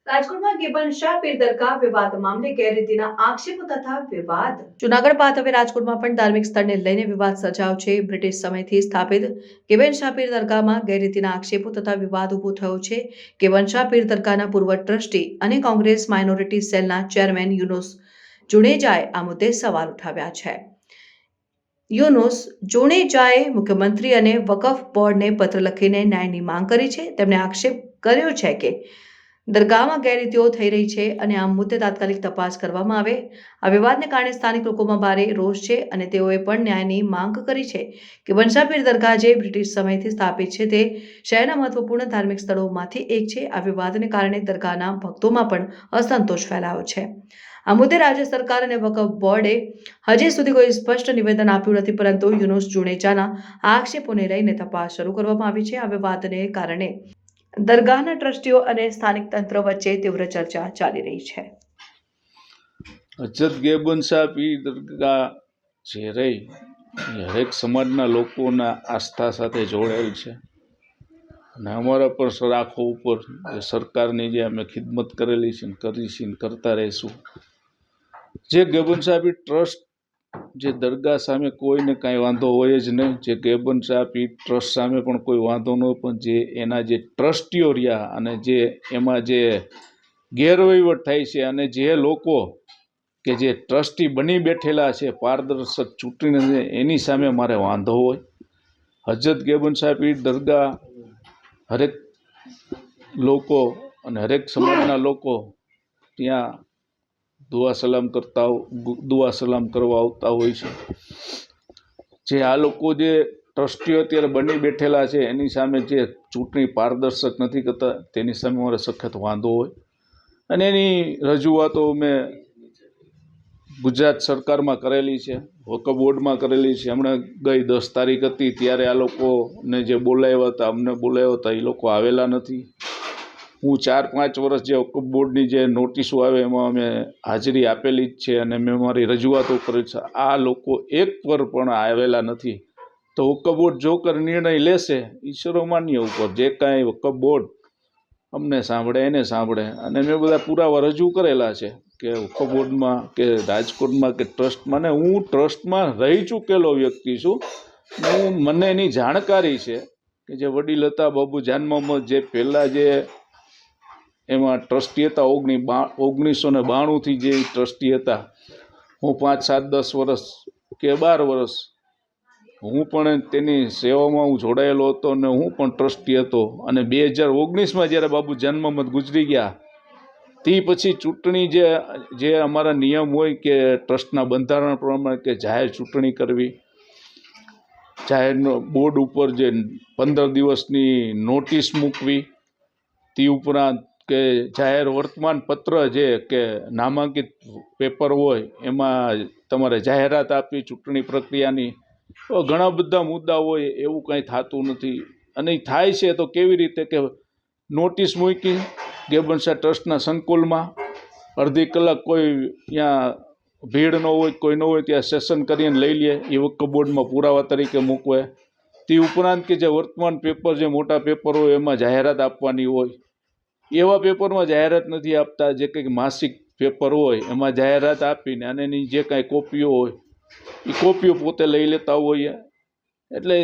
રાજકોટમાં ગેબન શાહ પીર દરગાહ વિવાદ મામલે ગેરરીતિના આક્ષેપો તથા વિવાદ. જૂનાગઢ બાદ હવે રાજકોટમાં પણ ધાર્મિક સ્થળને લઈને વિવાદ સર્જાયો છે. બ્રિટિશ સમયથી સ્થાપિત ગેબન શાહ પીર દરગાહમાં ગેરરીતિના આક્ષેપો તથા વિવાદ ઉભો થયો છે. ગેબન શાહ પીર દરગાહના પૂર્વ ટ્રસ્ટી અને કોંગ્રેસ માઇનોરિટી સેલના ચેરમેન યુનુસ જુનેજાએ આ મુદ્દે સવાલ ઉઠાવ્યા છે. યુનુસ જુનેજાએ મુખ્યમંત્રી અને વકફ બોર્ડને પત્ર લખીને ન્યાયની માંગ કરી છે. તેમણે આક્ષેપ કર્યો છે કે દરગાહમાં ગેરરીતિઓ થઈ રહી છે અને આ મુદ્દે તાત્કાલિક તપાસ કરવામાં આવે. આ વિવાદને કારણે સ્થાનિક લોકોમાં ભારે રોષ છે અને તેઓએ પણ ન્યાયની માંગ કરી છે. ગેબન શાહ પીર દરગાહ જે બ્રિટિશ સમયથી સ્થાપિત છે તે શહેરના મહત્વપૂર્ણ ધાર્મિક સ્થળોમાંથી એક છે. આ વિવાદને કારણે દરગાહના ભક્તોમાં પણ અસંતોષ ફેલાયો છે. આ મુદ્દે રાજ્ય સરકાર અને વકફ બોર્ડે હજી સુધી કોઈ સ્પષ્ટ નિવેદન આપ્યું નથી, પરંતુ યુનુસ જુનેજાના આક્ષેપોને લઈને તપાસ શરૂ કરવામાં આવી છે. આ વિવાદને કારણે દરગાહના ટ્રસ્ટીઓ અને સ્થાનિક તંત્ર વચ્ચે તીવ્ર ચર્ચા ચાલી રહી છે. હજરત ગેબન શાહ પીર દરગાહ જે રહી એ હરેક સમાજના લોકોના આસ્થા સાથે જોડાયેલ છે અને અમારા પર સરાખો ઉપર સરકારની જે અમે ખિદમત કરેલી છે કરી છે કરતા રહીશું. જે ગેબન શાહ પીર ટ્રસ્ટ જે દરગાહ સામે કોઈને કાંઈ વાંધો હોય જ નહીં. જે ગેબન શાહ પીર ટ્રસ્ટ સામે પણ કોઈ વાંધો ન હોય, પણ જે એના જે ટ્રસ્ટીઓ રહ્યા અને જે એમાં જે ગેરવહીવટ થાય છે અને જે લોકો કે જે ટ્રસ્ટી બની બેઠેલા છે પારદર્શક ચૂંટણી એની સામે મારે વાંધો હોય. હજરત ગેબન શાહ પીર દરગાહ હરેક લોકો અને હરેક સમાજના લોકો ત્યાં દુઆ સલામ કરવા આવતા હોય છે. જે આ લોકો જે ટ્રસ્ટીઓ અત્યારે બની બેઠેલા છે એની સામે જે ચૂંટણી પારદર્શક નથી કરતા તેની સામે મારે સખત વાંધો હોય અને એની રજૂઆતો મેં ગુજરાત સરકારમાં કરેલી છે, વકફ બોર્ડમાં કરેલી છે. હમણાં ગઈ 10 તારીખ હતી ત્યારે આ લોકોને જે બોલાવ્યા હતા, અમને બોલાવ્યા હતા, એ લોકો આવેલા નથી. હું 4-5 વર્ષ જે વકફ બોર્ડની જે નોટિસો આવે એમાં અમે હાજરી આપેલી જ છે અને મેં મારી રજૂઆતો કરી છે. આ લોકો એક પર પણ આવેલા નથી. તો વકફ બોર્ડ જો કર નિર્ણય લેશે ઈશ્વરો માન્ય ઉપર, જે કાંઈ વકફ બોર્ડ અમને સાંભળે એને સાંભળે. અને મેં બધા પુરાવા રજૂ કરેલા છે કે વકફ બોર્ડમાં કે રાજકોટમાં કે ટ્રસ્ટમાં, ને હું ટ્રસ્ટમાં રહી ચૂકેલો વ્યક્તિ છું. મને એની જાણકારી છે કે જે વડીલ હતા બાબુ જાન મોહમ્મદ, જે પહેલાં જે એમાં ટ્રસ્ટી હતા 1992થી જે ટ્રસ્ટી હતા. હું 5, 7, 10 વર્ષ કે 12 વર્ષ હું પણ તેની સેવામાં હું જોડાયેલો હતો અને હું પણ ટ્રસ્ટી હતો. અને 2019માં જ્યારે બાબુ જાન મોહમ્મદ ગુજરી ગયા તે પછી ચૂંટણી જે અમારા નિયમ હોય કે ટ્રસ્ટના બંધારણ પ્રમાણે કે જાહેર ચૂંટણી કરવી, જાહેર બોર્ડ ઉપર જે 15 દિવસની નોટિસ મૂકવી, તે ઉપરાંત કે જાહેર વર્તમાન પત્ર જે કે નામાંકિત પેપર હોય એમાં તમારે જાહેરાત આપવી ચૂંટણી પ્રક્રિયાની. ઘણા બધા મુદ્દા હોય, એવું કંઈ થતું નથી. અને એ થાય છે તો કેવી રીતે કે નોટિસ મૂકી ગેબન શાહ ટ્રસ્ટના સંકુલમાં, અડધી કલાક કોઈ ત્યાં ભીડ ન હોય, કોઈ ન હોય ત્યાં સેશન કરીને લઈ લે, એ વકફ બોર્ડમાં પુરાવા તરીકે મૂકવે. તે ઉપરાંત કે જે વર્તમાન પેપર જે મોટા પેપર હોય એમાં જાહેરાત આપવાની હોય, એવા પેપરમાં જાહેરાત નથી આપતા. જે કંઈક માસિક પેપર હોય એમાં જાહેરાત આપીને અને એની જે કાંઈ કોપીઓ હોય એ કોપીઓ પોતે લઈ લેતા હોઈએ. એટલે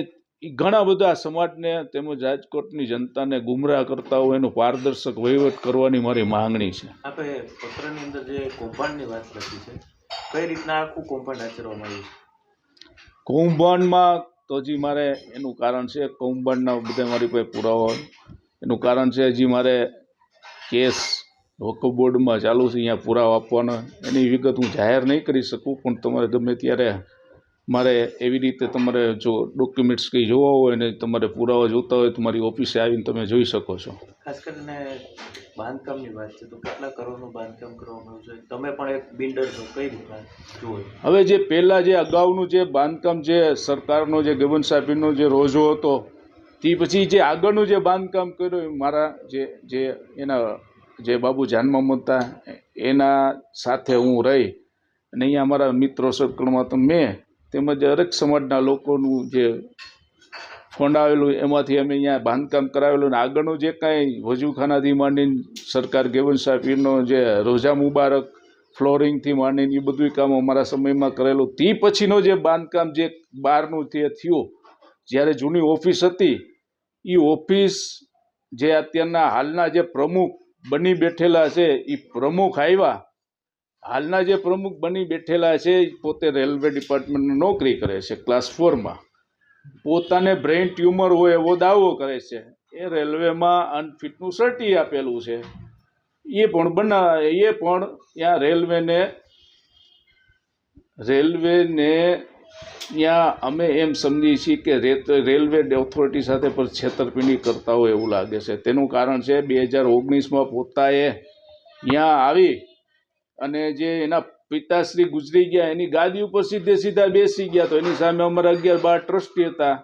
એ ઘણા બધા સમાજને તેમજ રાજકોટની જનતાને ગુમરાહ કરતા હોય. એનું પારદર્શક વહીવટ કરવાની મારી માંગણી છે. આપણે પત્રની અંદર જે કૌભાંડની વાત લખી છે, કઈ રીતના આખું કૌભાંડ આચરવામાં આવ્યું છે? કૌભાંડમાં તો હજી મારે એનું કારણ છે, કૌભાંડના બધા મારી પાસે પુરાવા હોય. એનું કારણ છે હજી મારે કેસ વકફ બોર્ડમાં ચાલુ છે, અહીંયા પુરાવા આપવાના. એની વિગત હું જાહેર નહીં કરી શકું, પણ તમારે ગમે ત્યારે મારે એવી રીતે તમારે જો ડોક્યુમેન્ટ્સ કંઈ જોવા હોય ને તમારે પુરાવા જોતા હોય તો મારી ઓફિસે આવીને તમે જોઈ શકો છો. ખાસ કરીને બાંધકામની વાત છે તો કેટલા કરોડનું બાંધકામ કરવામાં આવ્યું છે? તમે પણ એક બિલ્ડર છો, કઈ રીતના જુઓ? હવે જે પહેલાં જે અગાઉનું જે બાંધકામ જે સરકારનો જે ગેબન શાહ પીરનો જે રોજો હતો, તે પછી જે આગળનું જે બાંધકામ કર્યું મારા જે એના જે બાબુ જાન મોહમ્મદ હતા એના સાથે હું રહી અને અહીંયા અમારા મિત્રો સર્કલમાં તો મેં તેમજ હરેક સમાજના લોકોનું જે ફંડ આવેલું એમાંથી અમે અહીંયા બાંધકામ કરાવેલું અને આગળનું જે કાંઈ વજૂખાનાથી માંડીને સરકાર ગેવનશાહ પીરનો જે રોઝા મુબારક ફ્લોરિંગથી માંડીને એ બધું કામ અમારા સમયમાં કરેલું. તે પછીનો જે બાંધકામ જે બહારનું તે થયું, જ્યારે જૂની ઓફિસ હતી એ ઓફિસ જે અત્યારના હાલના જે પ્રમુખ બની બેઠેલા છે એ પ્રમુખ આવ્યા, હાલના જે પ્રમુખ બની બેઠેલા છે એ પોતે રેલવે ડિપાર્ટમેન્ટમાં નોકરી કરે છે ક્લાસ 4માં. પોતાને બ્રેઇન ટ્યુમર હોય એવો દાવો કરે છે. એ રેલવેમાં અનફિટનું સર્ટી આપેલું છે. એ પણ ત્યાં રેલવેને ત્યાં અમે એમ સમજીએ છીએ કે રેલવે ઓથોરિટી સાથે પણ છેતરપિંડી કરતા હોય એવું લાગે છે. તેનું કારણ છે 2019માં પોતાએ ત્યાં આવી અને જે એના પિતાશ્રી ગુજરી ગયા એની ગાદી ઉપર સીધા બેસી ગયા. તો એની સામે અમારા 11-12 ટ્રસ્ટી હતા.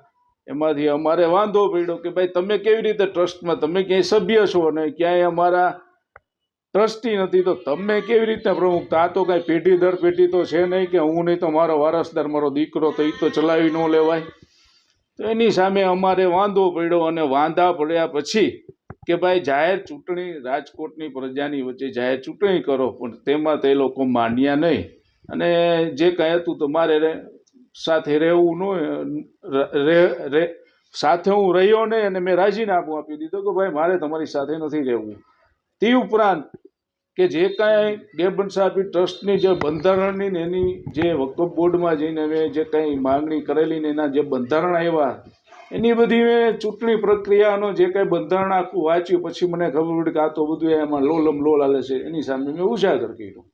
એમાંથી અમારે વાંધો પડ્યો કે ભાઈ તમે કેવી રીતે ટ્રસ્ટમાં, તમે ક્યાંય સભ્ય છો અને ક્યાંય અમારા ટ્રસ્ટી નથી, તો તમે કેવી રીતે પ્રમુખ? તો આ તો કાંઈ પેઢી દર પેઢી તો છે નહીં કે હું નહીં તો મારો વારસદાર મારો દીકરો, તો એ તો ચલાવી ન લેવાય. તો એની સામે અમારે વાંધો પડ્યો અને વાંધા પડ્યા પછી કે ભાઈ જાહેર ચૂંટણી, રાજકોટની પ્રજાની વચ્ચે જાહેર ચૂંટણી કરો, પણ તેમાં તે લોકો માન્યા નહીં. અને જે કાંઈ હતું તમારે સાથે રહેવું ન, સાથે હું રહ્યો નહીં અને મેં રાજીનામું આપી દીધું કે ભાઈ મારે તમારી સાથે નથી રહેવું. તે ઉપરાંત કે જે કાંઈ ગેવનશાહ પીર ટ્રસ્ટની જે બંધારણની ને એની જે વકફ બોર્ડમાં જઈને મેં જે કાંઈ માગણી કરેલી ને એના જે બંધારણ આવ્યા એની બધી મેં ચૂંટણી પ્રક્રિયાનો જે કાંઈ બંધારણ આખું વાંચ્યું પછી મને ખબર પડી કે આ તો બધું એમાં લોલમ લોલ હાલે છે. એની સામે મેં ઉજાગર કર્યું.